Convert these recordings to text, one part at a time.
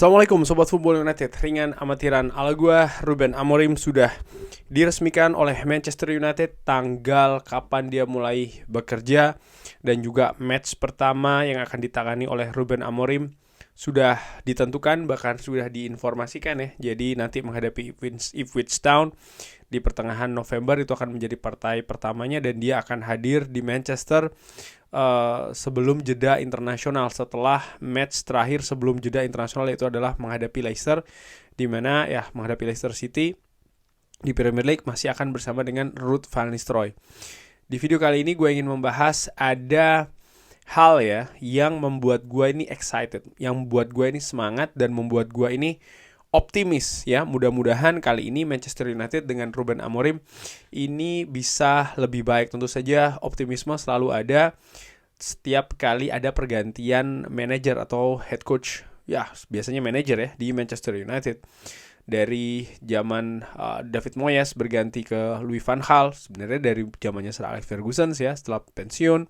Assalamualaikum Sobat Football United. Ringan amatiran ala gua Ruben Amorim sudah diresmikan oleh Manchester United tanggal kapan dia mulai bekerja, dan juga match pertama yang akan ditangani oleh Ruben Amorim sudah ditentukan, bahkan sudah diinformasikan ya. Jadi nanti menghadapi Ipswich Town di pertengahan November itu akan menjadi partai pertamanya, dan dia akan hadir di Manchester sebelum jeda internasional, setelah match terakhir sebelum jeda internasional, yaitu adalah menghadapi Leicester, di mana ya menghadapi Leicester City di Premier League masih akan bersama dengan Ruud van Nistelrooy. Di video kali ini gue ingin membahas ada hal ya yang membuat gue ini excited, yang membuat gue ini semangat dan membuat gue ini optimis ya. Mudah-mudahan kali ini Manchester United dengan Ruben Amorim ini bisa lebih baik. Tentu saja optimisme selalu ada setiap kali ada pergantian manajer atau head coach. Ya, biasanya manajer ya di Manchester United. Dari zaman David Moyes berganti ke Louis van Gaal, sebenarnya dari zamannya Sir Alex Ferguson ya, setelah pensiun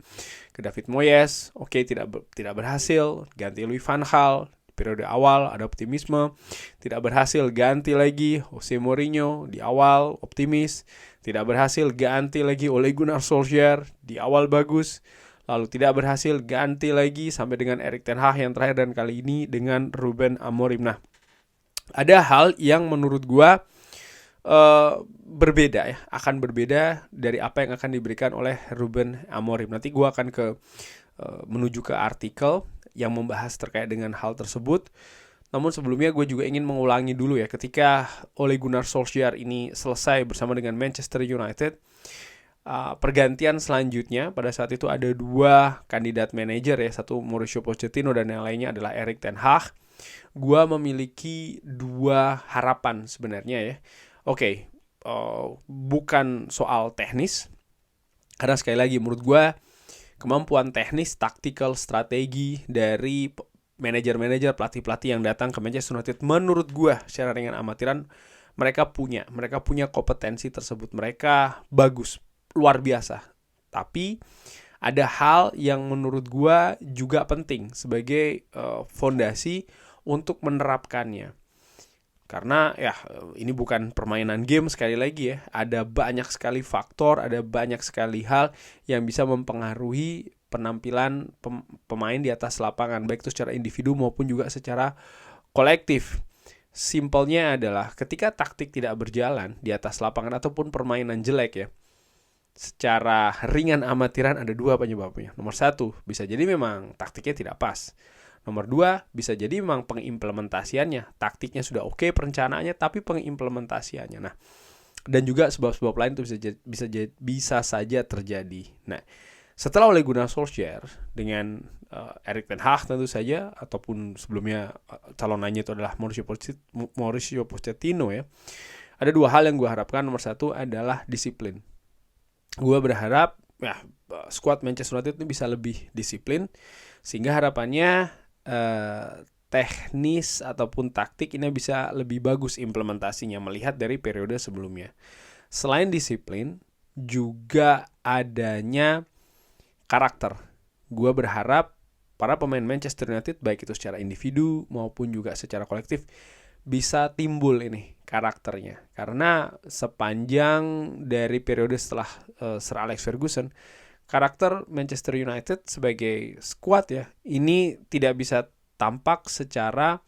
ke David Moyes, tidak berhasil, ganti Louis van Gaal. Periode awal ada optimisme, tidak berhasil, ganti lagi Jose Mourinho, di awal optimis, tidak berhasil, ganti lagi Ole Gunnar Solskjaer, di awal bagus, lalu tidak berhasil, ganti lagi sampai dengan Erik ten Hag yang terakhir, dan kali ini dengan Ruben Amorim. Nah, ada hal yang menurut gua berbeda ya, akan berbeda dari apa yang akan diberikan oleh Ruben Amorim. Nanti gua akan menuju ke artikel yang membahas terkait dengan hal tersebut. Namun sebelumnya gue juga ingin mengulangi dulu ya, ketika Ole Gunnar Solskjaer ini selesai bersama dengan Manchester United, pergantian selanjutnya pada saat itu ada dua kandidat manajer ya, satu Mauricio Pochettino dan yang lainnya adalah Erik ten Hag. Gue memiliki dua harapan sebenarnya ya. Bukan soal teknis, karena sekali lagi menurut gue kemampuan teknis, taktikal, strategi dari manajer-manajer, pelatih-pelatih yang datang ke Manchester United, menurut gue secara ringan amatiran mereka punya kompetensi tersebut, mereka bagus, luar biasa. Tapi ada hal yang menurut gue juga penting sebagai fondasi untuk menerapkannya. Karena ya ini bukan permainan game, sekali lagi ya. Ada banyak sekali faktor, ada banyak sekali hal yang bisa mempengaruhi penampilan pemain di atas lapangan, baik itu secara individu maupun juga secara kolektif. Simpelnya adalah ketika taktik tidak berjalan di atas lapangan ataupun permainan jelek ya, secara ringan amatiran ada dua penyebabnya. Nomor satu, bisa jadi memang taktiknya tidak pas. Nomor dua, bisa jadi memang pengimplementasiannya, taktiknya sudah oke, perencanaannya, tapi pengimplementasiannya. Nah, dan juga sebab-sebab lain itu bisa saja terjadi. Nah, setelah Ole Gunnar Solskjaer dengan Erik ten Hag tentu saja, ataupun sebelumnya calonannya itu adalah Mauricio Pochettino ya, ada dua hal yang gue harapkan. Nomor satu adalah disiplin. Gue berharap ya skuad Manchester United ini bisa lebih disiplin, sehingga harapannya teknis ataupun taktik ini bisa lebih bagus implementasinya melihat dari periode sebelumnya. Selain disiplin, juga adanya karakter. Gue berharap para pemain Manchester United, baik itu secara individu maupun juga secara kolektif, bisa timbul ini karakternya. Karena sepanjang dari periode setelah Sir Alex Ferguson, karakter Manchester United sebagai skuad ya, ini tidak bisa tampak secara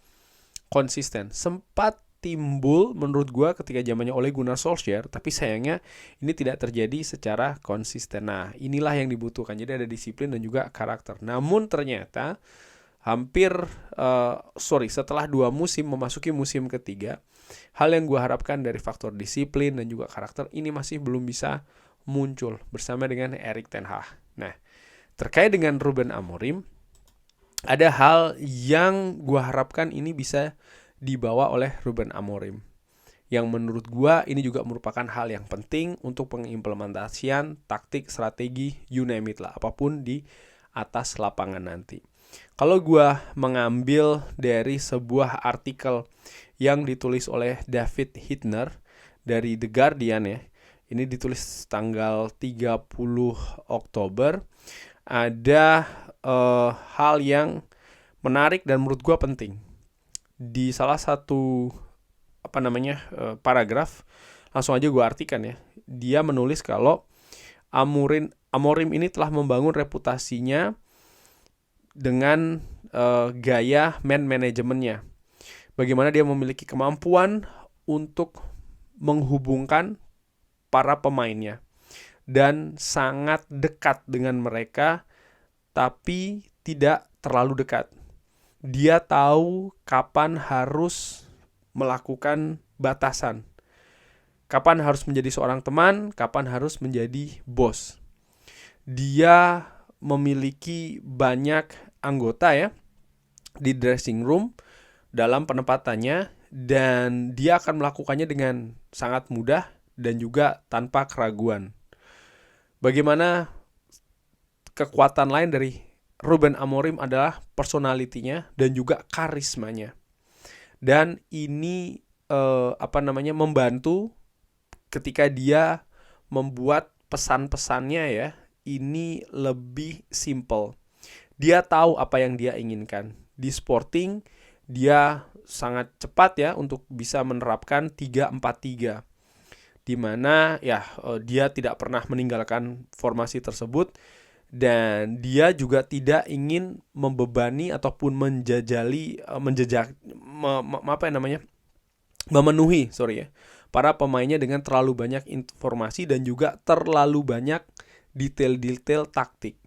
konsisten. Sempat timbul menurut gue ketika zamannya Ole Gunnar Solskjaer, tapi sayangnya ini tidak terjadi secara konsisten. Nah, inilah yang dibutuhkan. Jadi ada disiplin dan juga karakter. Namun ternyata setelah 2 musim memasuki musim ketiga, hal yang gue harapkan dari faktor disiplin dan juga karakter ini masih belum bisa muncul bersama dengan Erik ten Hag. Nah, terkait dengan Ruben Amorim, ada hal yang gue harapkan ini bisa dibawa oleh Ruben Amorim, yang menurut gue ini juga merupakan hal yang penting untuk pengimplementasian taktik, strategi, you name it lah, apapun di atas lapangan nanti. Kalau gue mengambil dari sebuah artikel yang ditulis oleh David Hittner dari The Guardian ya, ini ditulis tanggal 30 Oktober. Ada hal yang menarik dan menurut gue penting. di salah satu paragraf, langsung aja gue artikan ya. Dia menulis kalau Amorim ini telah membangun reputasinya dengan gaya man manajemennya. Bagaimana dia memiliki kemampuan untuk menghubungkan para pemainnya dan sangat dekat dengan mereka, tapi tidak terlalu dekat. Dia tahu kapan harus melakukan batasan, kapan harus menjadi seorang teman, kapan harus menjadi bos. Dia memiliki banyak anggota ya di dressing room dalam penempatannya, dan dia akan melakukannya dengan sangat mudah dan juga tanpa keraguan. Bagaimana kekuatan lain dari Ruben Amorim adalah personalitinya dan juga karismanya. Dan ini membantu ketika dia membuat pesan-pesannya ya, ini lebih simple. Dia tahu apa yang dia inginkan. Di Sporting dia sangat cepat ya untuk bisa menerapkan 3-4-3. Di mana ya dia tidak pernah meninggalkan formasi tersebut, dan dia juga tidak ingin membebani ataupun memenuhi para pemainnya dengan terlalu banyak informasi dan juga terlalu banyak detail-detail taktik.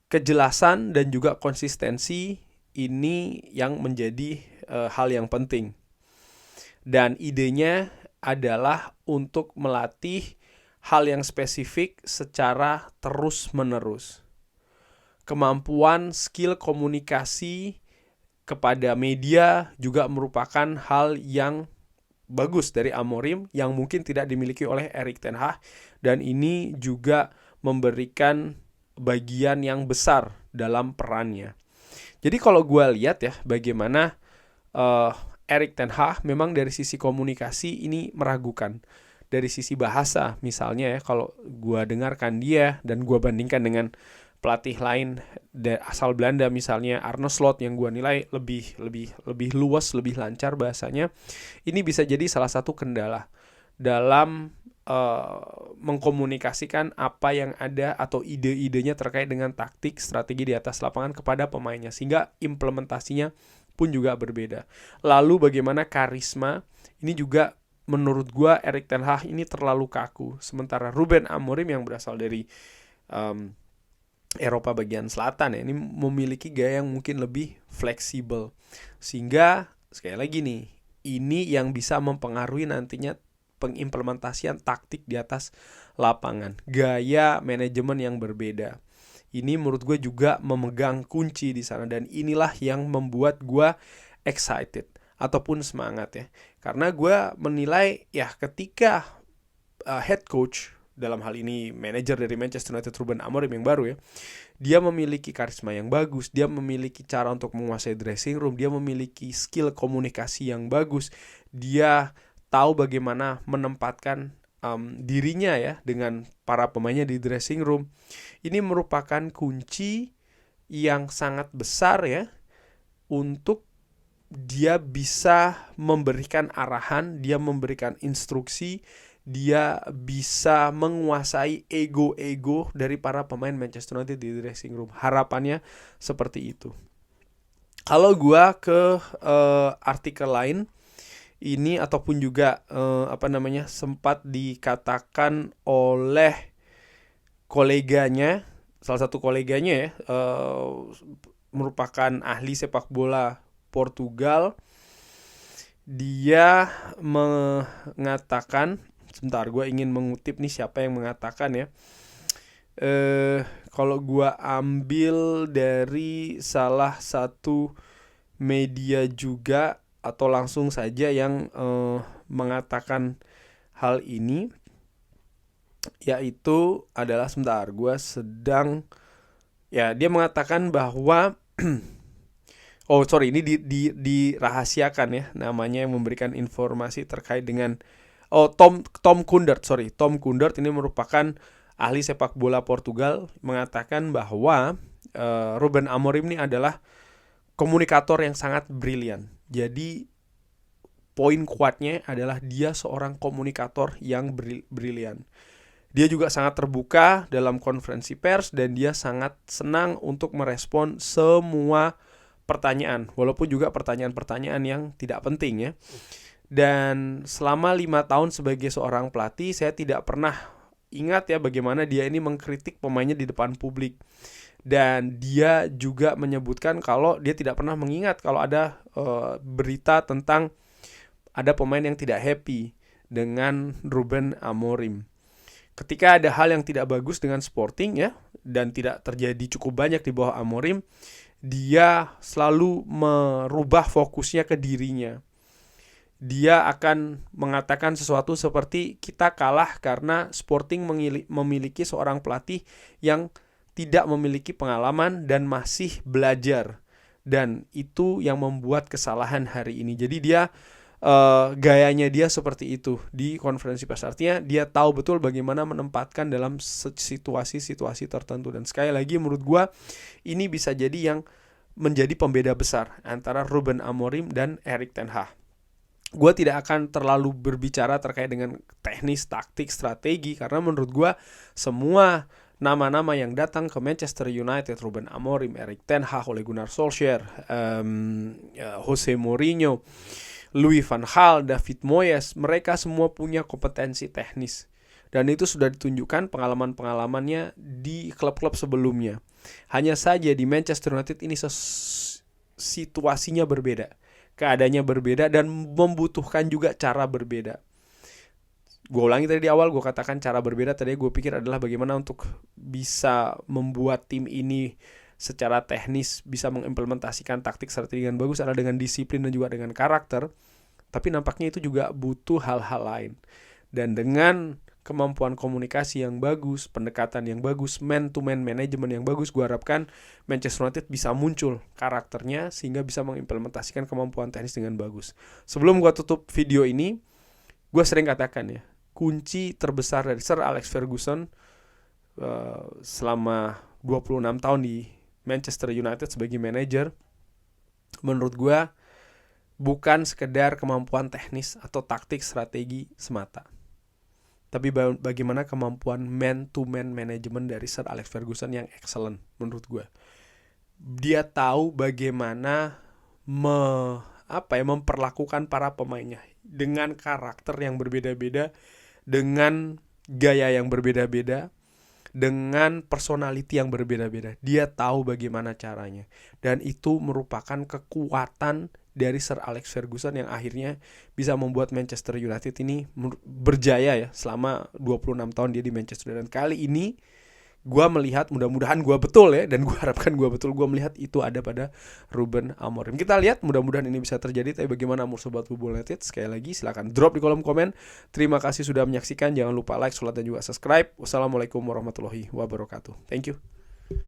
Kejelasan dan juga konsistensi ini yang menjadi hal yang penting. Dan idenya adalah untuk melatih hal yang spesifik secara terus-menerus. Kemampuan skill komunikasi kepada media juga merupakan hal yang bagus dari Amorim yang mungkin tidak dimiliki oleh Erik ten Hag, dan ini juga memberikan bagian yang besar dalam perannya. Jadi kalau gue lihat ya bagaimana Erik ten Hag memang dari sisi komunikasi ini meragukan. Dari sisi bahasa misalnya ya, kalau gue dengarkan dia dan gue bandingkan dengan pelatih lain asal Belanda misalnya Arne Slot yang gue nilai lebih luas, lebih lancar bahasanya, ini bisa jadi salah satu kendala dalam mengkomunikasikan apa yang ada atau ide-idenya terkait dengan taktik, strategi di atas lapangan kepada pemainnya, sehingga implementasinya pun juga berbeda. Lalu bagaimana karisma, ini juga menurut gue Erik ten Hag ini terlalu kaku. Sementara Ruben Amorim yang berasal dari Eropa bagian selatan ya, ini memiliki gaya yang mungkin lebih fleksibel. Sehingga sekali lagi nih, ini yang bisa mempengaruhi nantinya pengimplementasian taktik di atas lapangan. Gaya manajemen yang berbeda. Ini menurut gue juga memegang kunci di sana, dan inilah yang membuat gue excited ataupun semangat ya. Karena gue menilai ya ketika head coach, dalam hal ini manajer dari Manchester United Ruben Amorim yang baru ya, dia memiliki karisma yang bagus, dia memiliki cara untuk menguasai dressing room, dia memiliki skill komunikasi yang bagus, dia tahu bagaimana menempatkan dirinya ya dengan para pemainnya di dressing room. Ini merupakan kunci yang sangat besar ya untuk dia bisa memberikan arahan, dia memberikan instruksi, dia bisa menguasai ego-ego dari para pemain Manchester United di dressing room. Harapannya seperti itu. Kalau gua ke artikel lain ini ataupun juga sempat dikatakan oleh koleganya, salah satu koleganya ya, merupakan ahli sepak bola Portugal. Dia mengatakan, sebentar gue ingin mengutip nih siapa yang mengatakan ya. Kalau gue ambil dari salah satu media juga atau langsung saja yang mengatakan hal ini, yaitu adalah sebentar gue sedang ya, dia mengatakan bahwa ini dirahasiakan ya namanya, yang memberikan informasi terkait dengan Tom Kundert. Tom Kundert ini merupakan ahli sepak bola Portugal, mengatakan bahwa Ruben Amorim ini adalah komunikator yang sangat brilian. Jadi poin kuatnya adalah dia seorang komunikator yang brilian. Dia juga sangat terbuka dalam konferensi pers dan dia sangat senang untuk merespon semua pertanyaan, walaupun juga pertanyaan-pertanyaan yang tidak penting ya. Dan selama 5 tahun sebagai seorang pelatih, saya tidak pernah ingat ya bagaimana dia ini mengkritik pemainnya di depan publik. Dan dia juga menyebutkan kalau dia tidak pernah mengingat kalau ada berita tentang ada pemain yang tidak happy dengan Ruben Amorim. Ketika ada hal yang tidak bagus dengan Sporting ya, dan tidak terjadi cukup banyak di bawah Amorim, dia selalu merubah fokusnya ke dirinya. Dia akan mengatakan sesuatu seperti kita kalah karena Sporting memiliki seorang pelatih yang tidak memiliki pengalaman dan masih belajar. Dan itu yang membuat kesalahan hari ini. Jadi dia gayanya dia seperti itu di konferensi pers. Artinya dia tahu betul bagaimana menempatkan dalam situasi-situasi tertentu. Dan sekali lagi menurut gue ini bisa jadi yang menjadi pembeda besar antara Ruben Amorim dan Erik ten Hag. Gue tidak akan terlalu berbicara terkait dengan teknis, taktik, strategi, karena menurut gue semua nama-nama yang datang ke Manchester United, Ruben Amorim, Erik ten Hag, Ole Gunnar Solskjaer, Jose Mourinho, Louis van Gaal, David Moyes, mereka semua punya kompetensi teknis. Dan itu sudah ditunjukkan pengalaman-pengalamannya di klub-klub sebelumnya. Hanya saja di Manchester United ini situasinya berbeda. Keadaannya berbeda dan membutuhkan juga cara berbeda. Gue ulangi tadi di awal, gue katakan cara berbeda. Tadi gue pikir adalah bagaimana untuk bisa membuat tim ini secara teknis bisa mengimplementasikan taktik strategi dengan bagus adalah dengan disiplin dan juga dengan karakter. Tapi nampaknya itu juga butuh hal-hal lain. Dan dengan kemampuan komunikasi yang bagus, pendekatan yang bagus, man-to-man management yang bagus, gue harapkan Manchester United bisa muncul karakternya sehingga bisa mengimplementasikan kemampuan teknis dengan bagus. Sebelum gue tutup video ini, gue sering katakan ya, kunci terbesar dari Sir Alex Ferguson selama 26 tahun di Manchester United sebagai manajer, menurut gue bukan sekedar kemampuan teknis atau taktik strategi semata, tapi bagaimana kemampuan man-to-man management dari Sir Alex Ferguson yang excellent menurut gue. Dia tahu bagaimana memperlakukan para pemainnya dengan karakter yang berbeda-beda, dengan gaya yang berbeda-beda, dengan personality yang berbeda-beda. Dia tahu bagaimana caranya. Dan itu merupakan kekuatan dari Sir Alex Ferguson yang akhirnya bisa membuat Manchester United ini berjaya ya selama 26 tahun dia di Manchester. Dan kali ini gue melihat, mudah-mudahan gue betul ya, dan gue harapkan gue betul, gue melihat itu ada pada Ruben Amorim. Kita lihat, mudah-mudahan ini bisa terjadi. Tapi bagaimana menurut Sobat Football United? Sekali lagi silahkan drop di kolom komen. Terima kasih sudah menyaksikan. Jangan lupa like, share, dan juga subscribe. Wassalamualaikum warahmatullahi wabarakatuh. Thank you.